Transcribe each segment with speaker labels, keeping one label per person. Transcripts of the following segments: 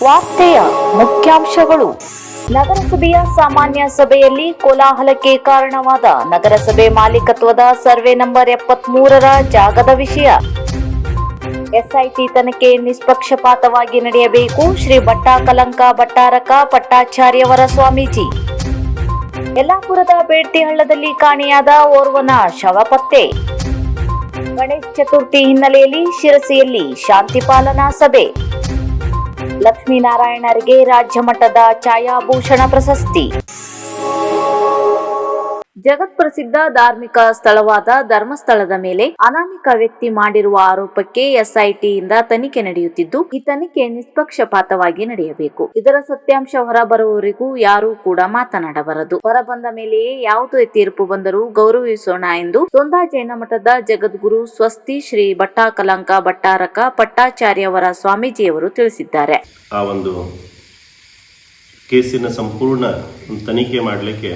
Speaker 1: ವಾರ್ತೆಯ ಮುಖ್ಯಾಂಶಗಳು. ನಗರಸಭೆಯ ಸಾಮಾನ್ಯ ಸಭೆಯಲ್ಲಿ ಕೋಲಾಹಲಕ್ಕೆ ಕಾರಣವಾದ ನಗರಸಭೆ ಮಾಲೀಕತ್ವದ ಸರ್ವೆ ನಂಬರ್ 73ರ ಜಾಗದ ವಿಷಯ. ಎಸ್ಐಟಿ ತನಿಖೆ ನಿಷ್ಪಕ್ಷಪಾತವಾಗಿ ನಡೆಯಬೇಕು. ಶ್ರೀ ಭಟ್ಟಾಕಲಂಕ ಭಟ್ಟಾರಕ ಪಟ್ಟಾಚಾರ್ಯವರ ಸ್ವಾಮೀಜಿ. ಯಲ್ಲಾಪುರದ ಬೇಡ್ತಿ ಹಳ್ಳದಲ್ಲಿ ಕಾಣೆಯಾದ ಓರ್ವನ ಶವ ಪತ್ತೆ. ಗಣೇಶ ಚತುರ್ಥಿ ಹಿನ್ನೆಲೆಯಲ್ಲಿ ಶಿರಸಿಯಲ್ಲಿ ಶಾಂತಿ ಪಾಲನಾ ಸಭೆ. ಲಕ್ಷ್ಮೀನಾರಾಯಣರಿಗೆ ರಾಜ್ಯ ಮಟ್ಟದ ಛಾಯಾಭೂಷಣ ಪ್ರಶಸ್ತಿ. ಜಗತ್ಪ್ರಸಿದ್ಧ ಧಾರ್ಮಿಕ ಸ್ಥಳವಾದ ಧರ್ಮಸ್ಥಳದ ಮೇಲೆ ಅನಾಮಿಕ ವ್ಯಕ್ತಿ ಮಾಡಿರುವ ಆರೋಪಕ್ಕೆ ಎಸ್ಐಟಿಯಿಂದ ತನಿಖೆ ನಡೆಯುತ್ತಿದ್ದು, ಈ ತನಿಖೆ ನಿಷ್ಪಕ್ಷಪಾತವಾಗಿ ನಡೆಯಬೇಕು. ಇದರ ಸತ್ಯಾಂಶ ಹೊರಬರುವವರೆಗೂ ಯಾರೂ ಕೂಡ ಮಾತನಾಡಬಾರದು. ಹೊರಬಂದ ಮೇಲೆಯೇ ಯಾವುದೇ ತೀರ್ಪು ಬಂದರೂ ಗೌರವಿಸೋಣ ಎಂದು ಸೋಂದಾ ಜೈನ ಮಠದ ಜಗದ್ಗುರು ಸ್ವಸ್ತಿ ಶ್ರೀ ಭಟ್ಟಾಕಲಂಕ ಭಟ್ಟಾರಕ ಪಟ್ಟಾಚಾರ್ಯವರ ಸ್ವಾಮೀಜಿಯವರು ತಿಳಿಸಿದ್ದಾರೆ.
Speaker 2: ಆ ಒಂದು ಕೇಸಿನ ಸಂಪೂರ್ಣ ತನಿಖೆ ಮಾಡಲಿಕ್ಕೆ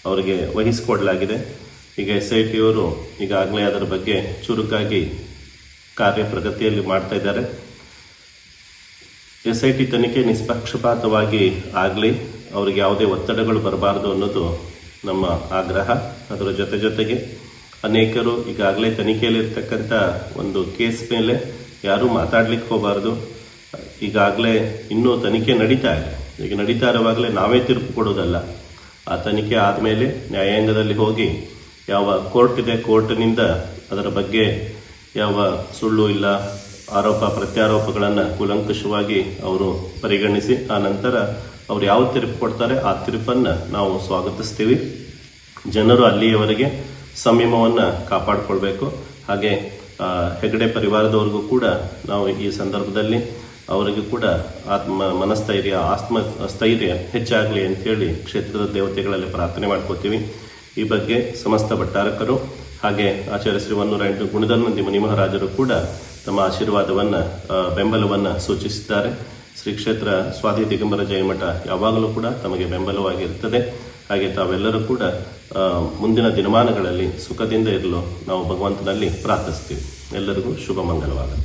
Speaker 2: ಅವರಿಗೆ ವಹಿಸಿಕೊಡಲಾಗಿದೆ. ಈಗ SITಯವರು ಈಗಾಗಲೇ ಅದರ ಬಗ್ಗೆ ಚುರುಕಾಗಿ ಕಾರ್ಯಪ್ರಗತಿಯಲ್ಲಿ ಮಾಡ್ತಾ ಇದ್ದಾರೆ. SIT ತನಿಖೆ ನಿಷ್ಪಕ್ಷಪಾತವಾಗಿ ಆಗಲಿ, ಅವರಿಗೆ ಯಾವುದೇ ಒತ್ತಡಗಳು ಬರಬಾರ್ದು ಅನ್ನೋದು ನಮ್ಮ ಆಗ್ರಹ. ಅದರ ಜೊತೆಗೆ ಅನೇಕರು ಈಗಾಗಲೇ ತನಿಖೆಯಲ್ಲಿರ್ತಕ್ಕಂಥ ಒಂದು ಕೇಸ್ ಮೇಲೆ ಯಾರೂ ಮಾತಾಡ್ಲಿಕ್ಕೆ ಹೋಗಬಾರ್ದು. ಈಗಾಗಲೇ ಇನ್ನೂ ತನಿಖೆ ನಡೀತಾ ಇದೆ. ಈಗ ನಡೀತಾ ಇರುವಾಗಲೇ ನಾವೇ ತೀರ್ಪು ಕೊಡೋದಲ್ಲ. ಆ ತನಿಖೆ ಆದಮೇಲೆ ನ್ಯಾಯಾಂಗದಲ್ಲಿ ಹೋಗಿ ಯಾವ ಕೋರ್ಟ್ ಇದೆ, ಕೋರ್ಟ್ನಿಂದ ಅದರ ಬಗ್ಗೆ ಯಾವ ಸುಳ್ಳು ಇಲ್ಲ, ಆರೋಪ ಪ್ರತ್ಯಾರೋಪಗಳನ್ನು ಕೂಲಂಕಷವಾಗಿ ಅವರು ಪರಿಗಣಿಸಿ ಆ ನಂತರ ಅವರು ಯಾವ ತೀರ್ಪು ಕೊಡ್ತಾರೆ ಆ ತೀರ್ಪನ್ನು ನಾವು ಸ್ವಾಗತಿಸ್ತೀವಿ. ಜನರು ಅಲ್ಲಿಯವರೆಗೆ ಸಂಯಮವನ್ನು ಕಾಪಾಡಿಕೊಳ್ಬೇಕು. ಹಾಗೆ ಹೆಗಡೆ ಪರಿವಾರದವ್ರಿಗೂ ಕೂಡ ನಾವು ಈ ಸಂದರ್ಭದಲ್ಲಿ ಅವರಿಗೂ ಕೂಡ ಆತ್ಮಸ್ಥೈರ್ಯ ಹೆಚ್ಚಾಗಲಿ ಅಂತೇಳಿ ಕ್ಷೇತ್ರದ ದೇವತೆಗಳಲ್ಲಿ ಪ್ರಾರ್ಥನೆ ಮಾಡ್ಕೋತೀವಿ. ಈ ಬಗ್ಗೆ ಸಮಸ್ತ ಭಟ್ಟಾರಕರು ಹಾಗೆ ಆಚಾರ್ಯ ಶ್ರೀ 108 ಗುಣಧನ್ವಂತಿ ಮುನಿಮಹಾರಾಜರು ಕೂಡ ತಮ್ಮ ಆಶೀರ್ವಾದವನ್ನು ಬೆಂಬಲವನ್ನು ಸೂಚಿಸಿದ್ದಾರೆ. ಶ್ರೀ ಕ್ಷೇತ್ರ ಸ್ವಾತಿ ದಿಗಂಬರ ಜಯಮಠ ಯಾವಾಗಲೂ ಕೂಡ ತಮಗೆ ಬೆಂಬಲವಾಗಿರುತ್ತದೆ. ಹಾಗೆ ತಾವೆಲ್ಲರೂ ಕೂಡ ಮುಂದಿನ ದಿನಮಾನಗಳಲ್ಲಿ ಸುಖದಿಂದ ಇರಲು ನಾವು ಭಗವಂತನಲ್ಲಿ ಪ್ರಾರ್ಥಿಸ್ತೀವಿ. ಎಲ್ಲರಿಗೂ ಶುಭ ಮಂಗಲವಾಗಲಿ.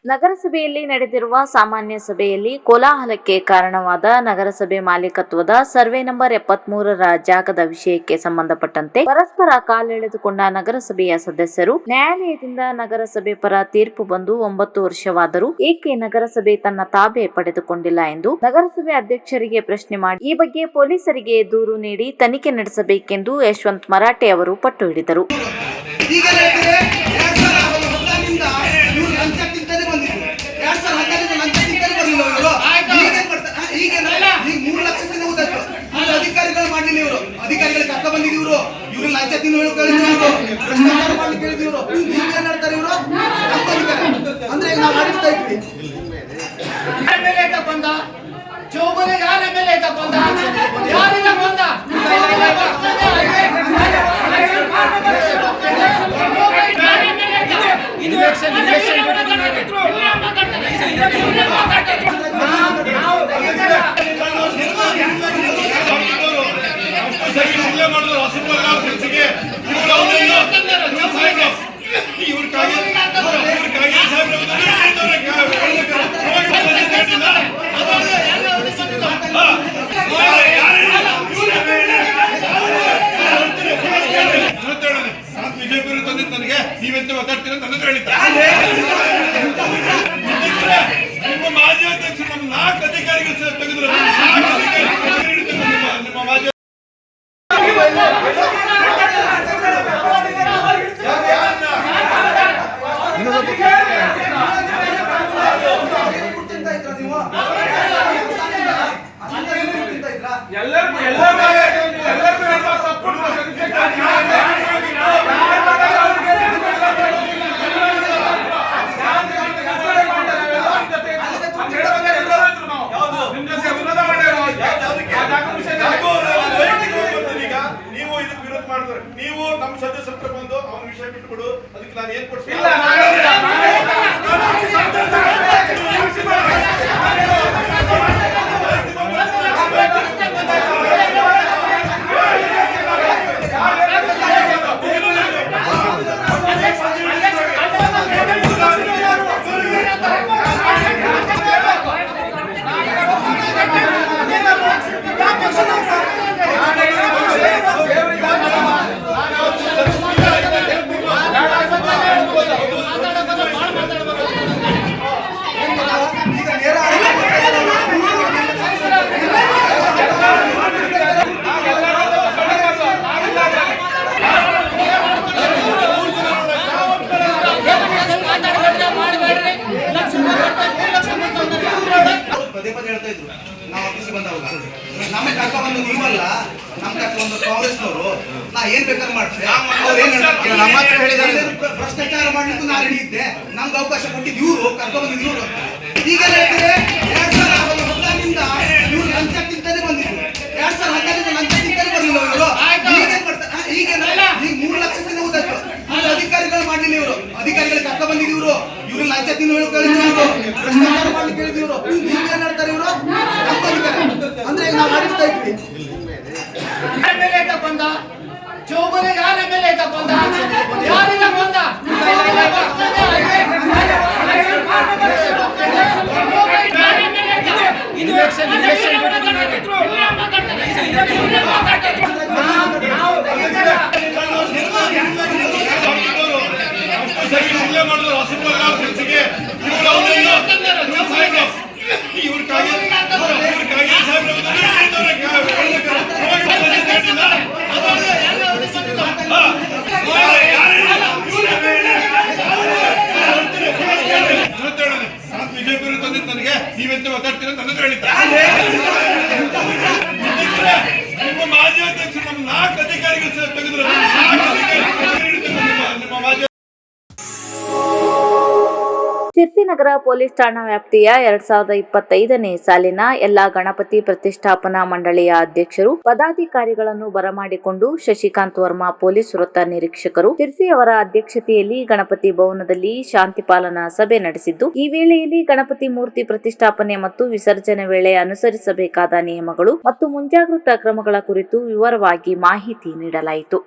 Speaker 1: ನಗರಸಭೆಯಲ್ಲಿ ನಡೆದಿರುವ ಸಾಮಾನ್ಯ ಸಭೆಯಲ್ಲಿ ಕೋಲಾಹಲಕ್ಕೆ ಕಾರಣವಾದ ನಗರಸಭೆ ಮಾಲೀಕತ್ವದ ಸರ್ವೆ ನಂಬರ್ 73ರ ಜಾಗದ ವಿಷಯಕ್ಕೆ ಸಂಬಂಧಪಟ್ಟಂತೆ ಪರಸ್ಪರ ಕಾಲೆಳೆದುಕೊಂಡ ನಗರಸಭೆಯ ಸದಸ್ಯರು ನ್ಯಾಯಾಲಯದಿಂದ ನಗರಸಭೆ ಪರ ತೀರ್ಪು ಬಂದು 9 ವರ್ಷವಾದರೂ ಏಕೆ ನಗರಸಭೆ ತನ್ನ ತಾಬೆ ಪಡೆದುಕೊಂಡಿಲ್ಲ ಎಂದು ನಗರಸಭೆ ಅಧ್ಯಕ್ಷರಿಗೆ ಪ್ರಶ್ನೆ ಮಾಡಿ ಈ ಬಗ್ಗೆ ಪೊಲೀಸರಿಗೆ ದೂರು ನೀಡಿ ತನಿಖೆ ನಡೆಸಬೇಕೆಂದು ಯಶವಂತ್ ಮರಾಠೆ ಅವರು ಪಟ್ಟು ಹಿಡಿದರು.
Speaker 3: ಅಧಿಕಾರಿಗಳು ಕರ್ಕ ಬಂದಿದ್ರು, ಇವ್ರು ಲಂಚ ತಿನ್ನೋರು ಭ್ರಷ್ಟಾಚಾರ ಮಾಡ್ಲಿಕ್ಕೆ ಹೇಳಿದ್ರು. ಈಗ ಏನ್ ಹೇಳ್ತಾರೆ ಇವರು? ಅಂದ್ರೆ ನಾವು ಆಡಿಸ್ತಾ ಇದ್ವಿ. ಚೌಬನೆ ಯಾರ ಮೇಲೆ ಬಂದ, ಯಾರಿಂದ ಬಂದ? ವಿಜಯಪುರ ತಂದಿದ್ದು ನನಗೆ ನೀವೆಂತ ಮಾತಾಡ್ತೀರ ಅಂತ ಹೇಳಿದ್ದಾರೆ. ನಿಮ್ಮ ಮಾಜಿ ಅಧ್ಯಕ್ಷರು ನಮ್ಮ 4 ಅಧಿಕಾರಿಗಳು ತೆಗೆದ್ರು. ನಿಮ್ಮ ಮಾಜಿ ನೀವು ನಮ್ಮ ಸದಸ್ಯರ ಬಂದು ಅವನ ವಿಷಯ ಬಿಟ್ಬಿಡು, ಅದಕ್ಕೆ ನಾನು ಏನ್ ಕೊಡ್ತೀನಿ? ಆಫೀಸಿಗೆ ಬಂದವಾಗ ನಮಗೆ ಕರ್ಕ ಬಂದು ನೀವಲ್ಲ, ನಮ್ ಕರ್ಕ ಬಂದು ಕಾಂಗ್ರೆಸ್ನವರು. ನಾ ಏನ್ ಬೇಕಾದ್ರೆ ಮಾಡ್ತೇವೆ. ನಮ್ಮ ಹತ್ರ ಹೇಳಿದ್ದಾರೆ ಭ್ರಷ್ಟಾಚಾರ ಮಾಡ್ಲಿಕ್ಕೂ ನಾನು ಹಿಡಿಯಿದ್ದೆ, ನಮ್ಗೆ ಅವಕಾಶ ಕೊಟ್ಟಿದ್ದು ಇವರು, ಕರ್ಕ ಬಂದಿದ್ದು ಇವರು. ಈಗ ಹೇಳ್ತಾರೆ 2014 ಇವ್ರು ಲಂಚ ತಿಂತಾನೆ ಬಂದಿದ್ರು, 2014 ಲಂಚ ತಿಂತಾನೆ ಬಂದಿಲ್ಲ ಇವರು. ಈಗೇನ್ ಮಾಡ್ತಾರೆ, ಈಗ 3 ಲಕ್ಷ ದಿನ ಹೋದಾಯ್ತು. ಅಧಿಕಾರಿಗಳು ಮಾಡ್ಲಿಲ್ಲ ಇವರು, ಅಧಿಕಾರಿಗಳಿಗೆ ಕರ್ಕ ಬಂದಿದ್ದು ಇವರು. ಇವ್ರು ಲಂಚ ತಿನ್ನು ಕೇಳಿದ್ರು ಇವರು, ಭ್ರಷ್ಟಾಚಾರ ಮಾಡ್ಲಿಕ್ಕೆ ಹೇಳಿದ್ರು ಇವರು. ಈಗ ಏನ್ ಹೇಳ್ತಾರೆ ಇವರು, ನಮ್ಮ ಅಧಿಕಾರ ಅಂದ್ರೆ ನಾವು ಮಾಡ್ತಾ ಇದ್ವಿ.
Speaker 4: ಚೌಬಲೆ ಯಾರ ಮೇಲೆ ತಗೊಂಡ, ಯಾರಿಂದ ಬಂದ?
Speaker 5: ಬಿಜೆಪಿ ತಂದಿದ್ದು ನನಗೆ ನೀವೆಂತ ಮಾತಾಡ್ತೀರ ಅಂತ ನಿಮ್ಮ ಮಾಜಿ ಅಧ್ಯಕ್ಷರು ನಮ್ಮ 4 ಅಧಿಕಾರಿಗಳು ತೆಗೆದ್ರು. ನಿಮ್ಮ ಮಾಜಿ
Speaker 1: ಶಿರ್ಸಿ ನಗರ ಪೊಲೀಸ್ ಠಾಣಾ ವ್ಯಾಪ್ತಿಯ 2025ನೇ ಸಾಲಿನ ಎಲ್ಲಾ ಗಣಪತಿ ಪ್ರತಿಷ್ಠಾಪನಾ ಮಂಡಳಿಯ ಅಧ್ಯಕ್ಷರು ಪದಾಧಿಕಾರಿಗಳನ್ನು ಬರಮಾಡಿಕೊಂಡು ಶಶಿಕಾಂತ್ ವರ್ಮಾ ಪೊಲೀಸ್ ವೃತ್ತ ನಿರೀಕ್ಷಕರು ಶಿರ್ಸಿ ಅವರ ಅಧ್ಯಕ್ಷತೆಯಲ್ಲಿ ಗಣಪತಿ ಭವನದಲ್ಲಿ ಶಾಂತಿ ಪಾಲನಾ ಸಭೆ ನಡೆಸಿದ್ದು, ಈ ವೇಳೆಯಲ್ಲಿ ಗಣಪತಿ ಮೂರ್ತಿ ಪ್ರತಿಷ್ಠಾಪನೆ ಮತ್ತು ವಿಸರ್ಜನೆ ವೇಳೆ ಅನುಸರಿಸಬೇಕಾದ ನಿಯಮಗಳು ಮತ್ತು ಮುಂಜಾಗ್ರತಾ ಕ್ರಮಗಳ ಕುರಿತು ವಿವರವಾಗಿ ಮಾಹಿತಿ ನೀಡಲಾಯಿತು.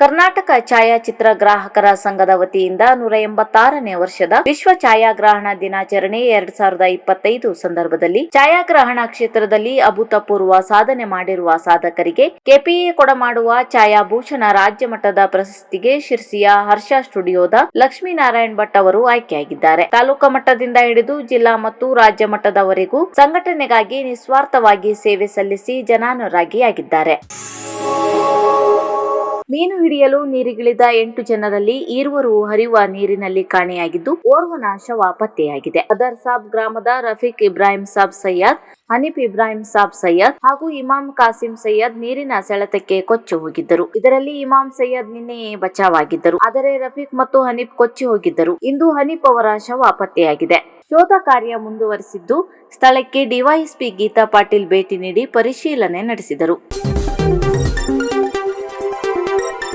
Speaker 1: ಕರ್ನಾಟಕ ಛಾಯಾಚಿತ್ರ ಗ್ರಾಹಕರ ಸಂಘದ ವತಿಯಿಂದ 186ನೇ ವರ್ಷದ ವಿಶ್ವ ಛಾಯಾಗ್ರಹಣ ದಿನಾಚರಣೆ 2025 ಸಂದರ್ಭದಲ್ಲಿ ಛಾಯಾಗ್ರಹಣ ಕ್ಷೇತ್ರದಲ್ಲಿ ಅಭೂತಪೂರ್ವ ಸಾಧನೆ ಮಾಡಿರುವ ಸಾಧಕರಿಗೆ ಕೆಪಿಎ ಕೊಡಮಾಡುವ ಛಾಯಾಭೂಷಣ ರಾಜ್ಯ ಮಟ್ಟದ ಪ್ರಶಸ್ತಿಗೆ ಶಿರ್ಸಿಯ ಹರ್ಷ ಸ್ಟುಡಿಯೋದ ಲಕ್ಷ್ಮೀನಾರಾಯಣ್ ಭಟ್ ಅವರು ಆಯ್ಕೆಯಾಗಿದ್ದಾರೆ. ತಾಲೂಕಾ ಮಟ್ಟದಿಂದ ಹಿಡಿದು ಜಿಲ್ಲಾ ಮತ್ತು ರಾಜ್ಯ ಮಟ್ಟದವರೆಗೂ ಸಂಘಟನೆಗಾಗಿ ನಿಸ್ವಾರ್ಥವಾಗಿ ಸೇವೆ ಸಲ್ಲಿಸಿ ಜನಾನುರಾಗಿಯಾಗಿದ್ದಾರೆ. ಮೀನು ಹಿಡಿಯಲು ನೀರಿಗಿಳಿದ 8 ಜನರಲ್ಲಿ 2 ಹರಿಯುವ ನೀರಿನಲ್ಲಿ ಕಾಣೆಯಾಗಿದ್ದು, ಓರ್ವನ ಶವ ಪತ್ತೆಯಾಗಿದೆ. ಅದರ್ ಸಾಬ್ ಗ್ರಾಮದ ರಫೀಕ್ ಇಬ್ರಾಹಿಂ ಸಾಬ್ ಸೈಯದ್, ಹನೀಫ್ ಇಬ್ರಾಹಿಂ ಸಾಬ್ ಸೈಯದ್ ಹಾಗೂ ಇಮಾಮ್ ಕಾಸಿಂ ಸೈಯದ್ ನೀರಿನ ಸೆಳೆತಕ್ಕೆ ಕೊಚ್ಚಿ ಹೋಗಿದ್ದರು. ಇದರಲ್ಲಿ ಇಮಾಮ್ ಸೈಯದ್ ನಿನ್ನೆಯೇ ಬಚಾವಾಗಿದ್ದರು. ಆದರೆ ರಫೀಕ್ ಮತ್ತು ಹನೀಫ್ ಕೊಚ್ಚಿ ಹೋಗಿದ್ದರು. ಇಂದು ಹನೀಫ್ ಅವರ ಶವ ಪತ್ತೆಯಾಗಿದೆ. ಶೋಧ ಕಾರ್ಯ ಮುಂದುವರಿಸಿದ್ದು, ಸ್ಥಳಕ್ಕೆ ಡಿವೈಎಸ್ಪಿ ಗೀತಾ ಪಾಟೀಲ್ ಭೇಟಿ ನೀಡಿ ಪರಿಶೀಲನೆ ನಡೆಸಿದರು.